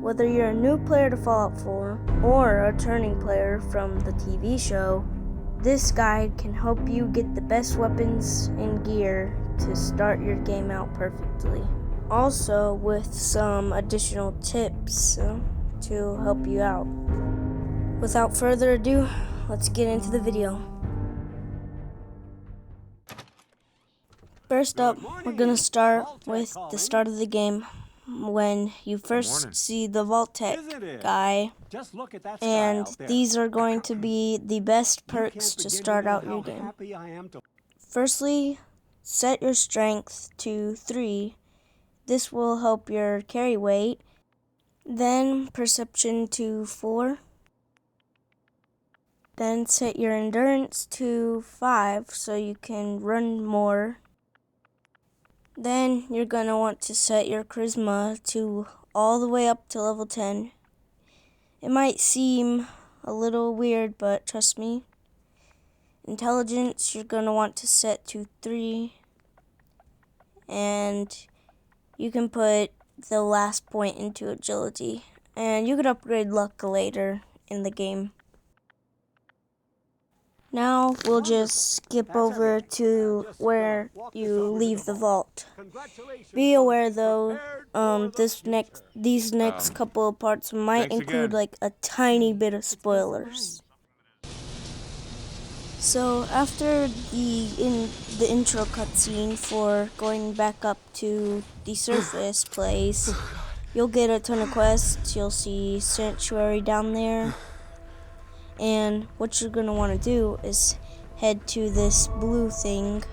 Whether you're a new player to Fallout 4 or a returning player from the TV show, this guide can help you get the best weapons and gear to start your game out perfectly. Also with some additional tips to help you out. Without further ado, let's get into the video. First up, we're gonna start with the start of the game when you first see the Vault-Tec guy, and these are going to be the best perks to start out your game. Firstly, set your strength to 3. This will help your carry weight. Then perception to 4. Then set your endurance to 5 so you can run more. Then you're going to want to set your charisma to all the way up to level 10. It might seem a little weird, but trust me. Intelligence you're going to want to set to 3. And you can put the last point into agility. And you could upgrade luck later in the game. Now we'll just skip over to where you leave the vault. Be aware though, these next couple of parts might include like a tiny bit of spoilers. So after the intro cutscene for going back up to the surface place, you'll get a ton of quests. You'll see Sanctuary down there. And what you're going to want to do is head to this blue thing.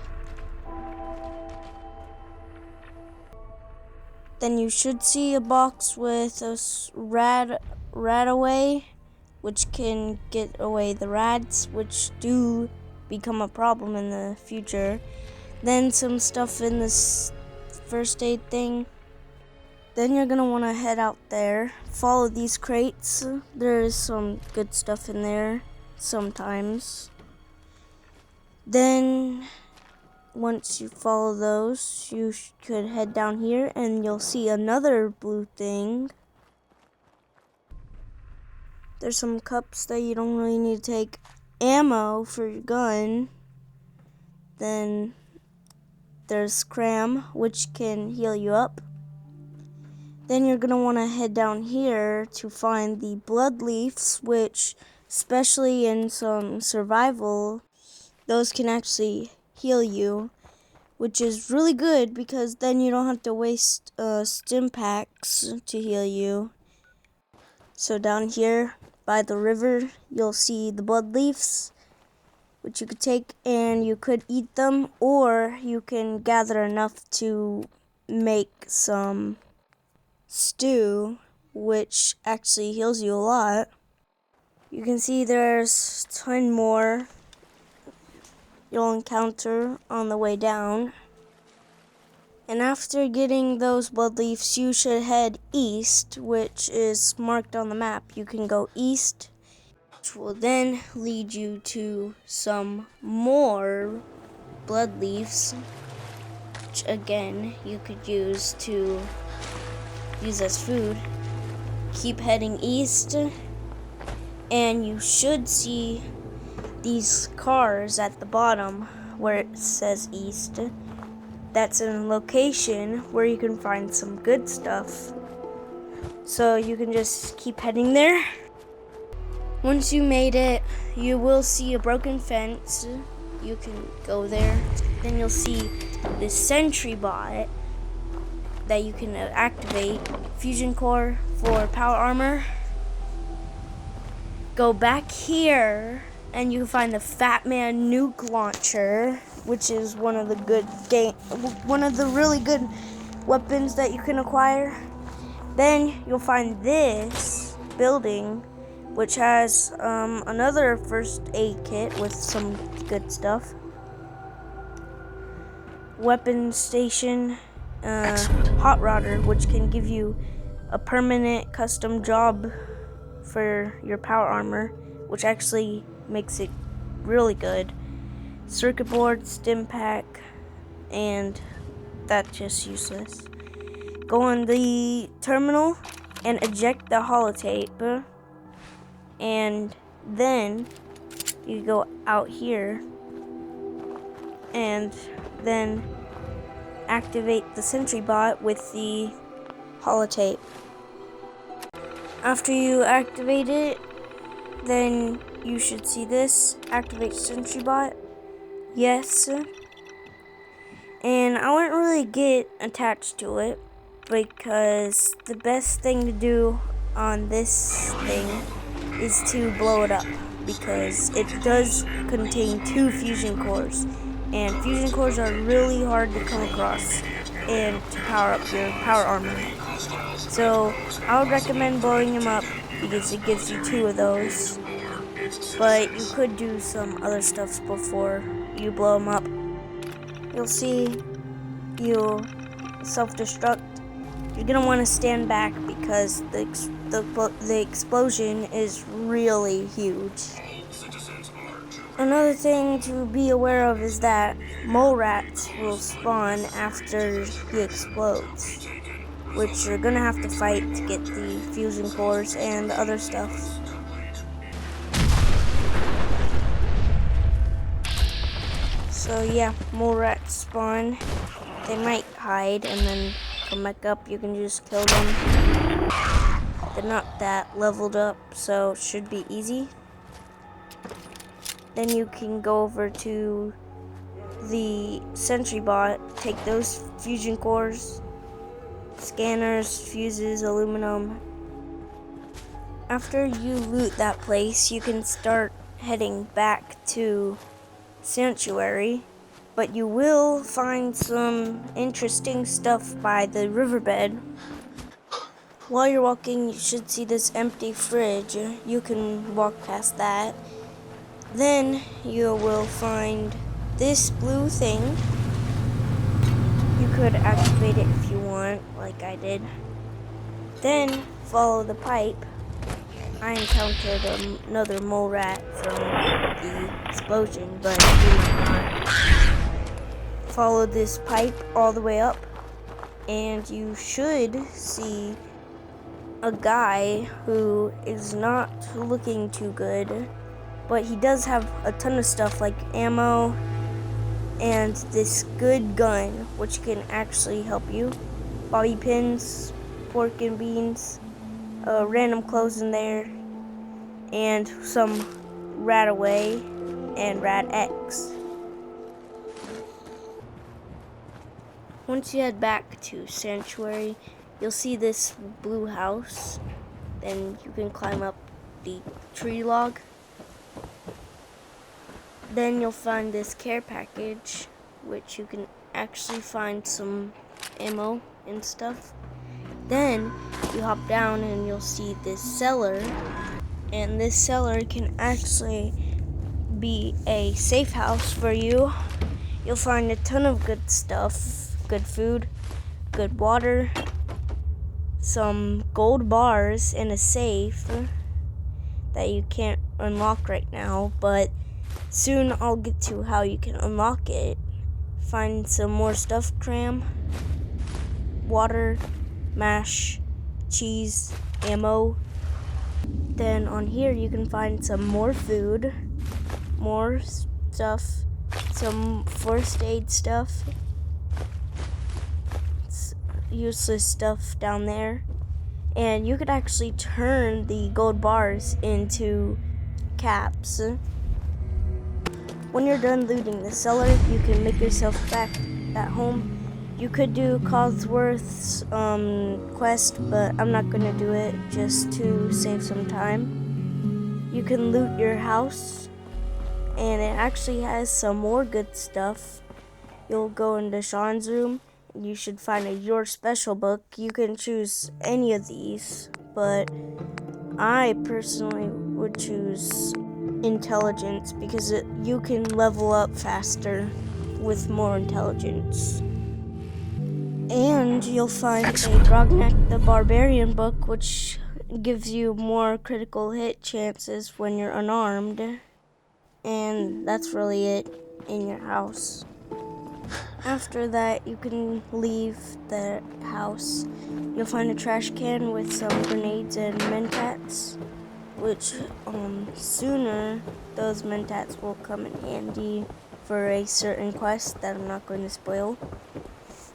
Then you should see a box with a rat away, which can get away the rats, which do become a problem in the future. Then some stuff in this first aid thing. Then you're going to want to head out there, follow these crates. There's some good stuff in there sometimes. Then once you follow those, you could head down here and you'll see another blue thing. There's some cups that you don't really need to take, ammo for your gun. Then there's Cram, which can heal you up. Then you're going to want to head down here to find the blood leaves, which, especially in some survival, those can actually heal you, which is really good because then you don't have to waste stim packs to heal you. So down here by the river, you'll see the blood leaves, which you could take and you could eat them, or you can gather enough to make some stew, which actually heals you a lot. You can see there's a ton more you'll encounter on the way down. And after getting those blood leaves, you should head east, which is marked on the map. You can go east, which will then lead you to some more blood leaves, which again you could use as food. Keep heading east and you should see these cars at the bottom where it says east. That's a location where you can find some good stuff, so you can just keep heading there. Once you made it, you will see a broken fence. You can go there. Then you'll see this sentry bot that you can activate. Fusion core for power armor. Go back here and you can find the Fat Man nuke launcher, which is one of the really good weapons that you can acquire. Then you'll find this building, which has another first aid kit with some good stuff. Weapon station. Hot Rodder, which can give you a permanent custom job for your power armor, which actually makes it really good. Circuit board, stim pack, and that's just useless. Go on the terminal and eject the holotape, and then you go out here and then activate the sentry bot with the holotape. After you activate it, then you should see this, activate sentry bot. Yes. And I wouldn't really get attached to it because the best thing to do on this thing is to blow it up, because it does contain 2 fusion cores, and fusion cores are really hard to come across and to power up your power armor. So I would recommend blowing him up because it gives you 2 of those, but you could do some other stuff before you blow him up. You'll see you self-destruct. You're gonna want to stand back because the explosion is really huge. Another thing to be aware of is that mole rats will spawn after he explodes, which you're gonna have to fight to get the fusion cores and other stuff. So yeah, mole rats spawn. They might hide and then come back up. You can just kill them. They're not that leveled up, so it should be easy. Then you can go over to the sentry bot, take those fusion cores, scanners, fuses, aluminum. After you loot that place, you can start heading back to Sanctuary, but you will find some interesting stuff by the riverbed. While you're walking, you should see this empty fridge. You can walk past that. Then you will find this blue thing. You could activate it if you want, like I did. Then follow the pipe. I encountered another mole rat from the explosion, but he did not. Follow this pipe all the way up, and you should see a guy who is not looking too good, but he does have a ton of stuff like ammo and this good gun, which can actually help you. Bobby pins, pork and beans, random clothes in there, and some Radaway and Rad X. Once you head back to Sanctuary, you'll see this blue house. Then you can climb up the tree log. Then you'll find this care package, which you can actually find some ammo and stuff. Then you hop down and you'll see this cellar, and this cellar can actually be a safe house for you. You'll find a ton of good stuff, good food, good water, some gold bars, and a safe that you can't unlock right now, but soon I'll get to how you can unlock it. Find some more stuff, cram, water, mash, cheese, ammo. Then on here you can find some more food, more stuff, some first aid stuff, useless stuff down there. And you could actually turn the gold bars into caps. When you're done looting the cellar, you can make yourself back at home. You could do Codsworth's quest, but I'm not gonna do it just to save some time. You can loot your house, and it actually has some more good stuff. You'll go into Sean's room, and you should find a Your Special book. You can choose any of these, but I personally would choose Intelligence because you can level up faster with more intelligence. And you'll find a Grognak the Barbarian book, which gives you more critical hit chances when you're unarmed. And that's really it in your house. After that, you can leave the house. You'll find a trash can with some grenades and mentats, which sooner those mentats will come in handy for a certain quest that I'm not going to spoil.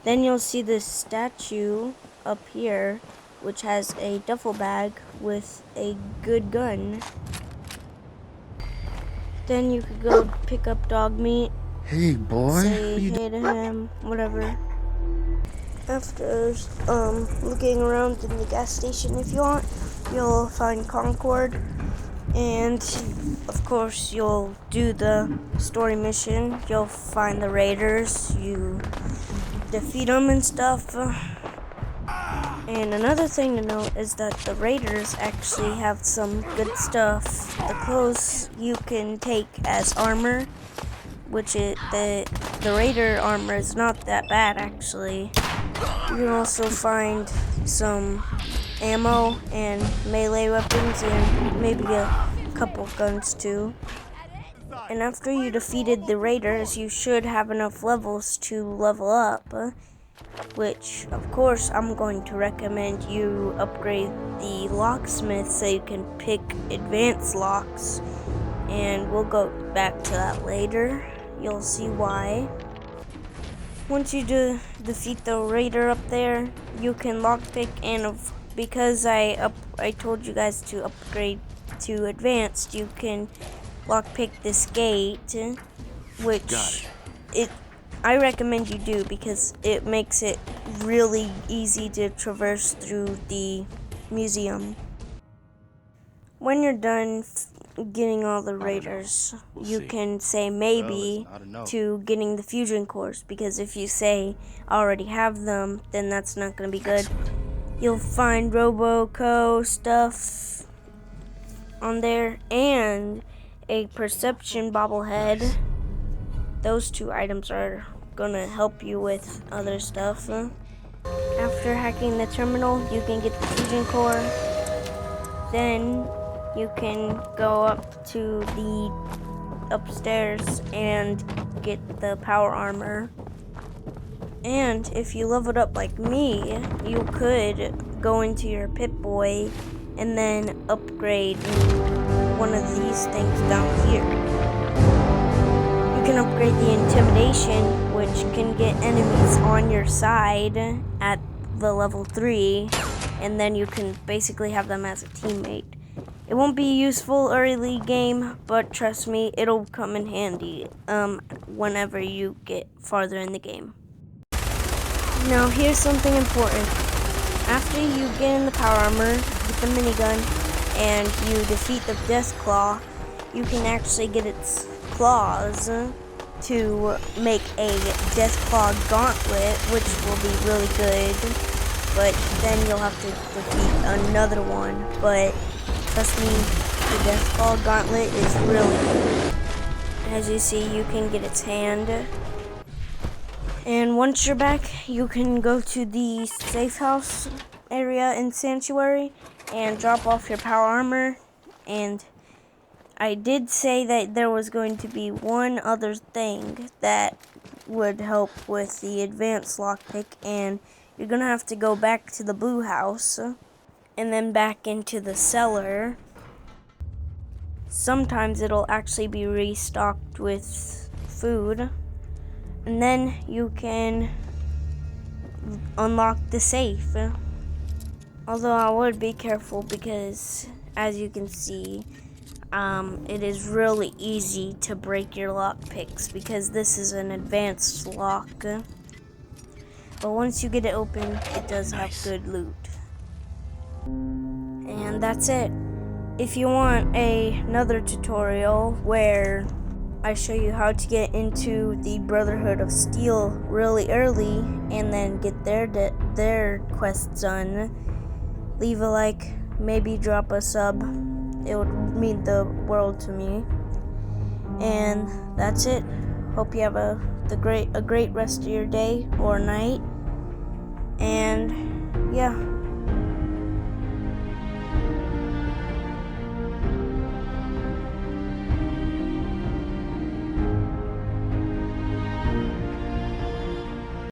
Then you'll see this statue up here, which has a duffel bag with a good gun. Then you could go pick up dog meat. Hey, boy. Say hey to him, whatever. After looking around in the gas station, if you want, you'll find Concord. And of course, you'll do the story mission. You'll find the raiders. You defeat them and stuff. And another thing to note is that the raiders actually have some good stuff. The clothes you can take as armor, which the raider armor is not that bad actually. You can also find some ammo and melee weapons and maybe a couple guns too. And after you defeated the raiders, you should have enough levels to level up, which of course I'm going to recommend you upgrade the locksmith so you can pick advanced locks, and we'll go back to that later. You'll see why. Once you defeat the raider up there, you can lockpick, and because I told you guys to upgrade to advanced, you can lockpick this gate, which I recommend you do because it makes it really easy to traverse through the museum. When you're done getting all the raiders, you can say maybe to getting the fusion cores, because if you say I already have them, then that's not going to be good. You'll find Roboco stuff on there and a perception bobblehead. Those two items are going to help you with other stuff. After hacking the terminal, you can get the fusion core. Then you can go up to the upstairs and get the power armor. And if you leveled up like me, you could go into your Pip-Boy and then upgrade one of these things down here. You can upgrade the intimidation, which can get enemies on your side at the level 3, and then you can basically have them as a teammate. It won't be useful early game, but trust me, it'll come in handy whenever you get farther in the game. Now here's something important. After you get in the power armor, get the minigun, and you defeat the Deathclaw, you can actually get its claws to make a Deathclaw gauntlet, which will be really good. But then you'll have to defeat another one. But trust me, the Deathclaw gauntlet is really good. As you see, you can get its hand. And once you're back, you can go to the safe house area in Sanctuary and drop off your power armor. And I did say that there was going to be one other thing that would help with the advanced lockpick, and you're gonna have to go back to the blue house and then back into the cellar. Sometimes it'll actually be restocked with food, and then you can unlock the safe. Although I would be careful because, as you can see, it is really easy to break your lockpicks because this is an advanced lock. But once you get it open, it does have good loot. And that's it. If you want another tutorial where I show you how to get into the Brotherhood of Steel really early and then get their quests done, leave a like, maybe drop a sub. It would mean the world to me. And that's it. Hope you have a great rest of your day or night. And yeah.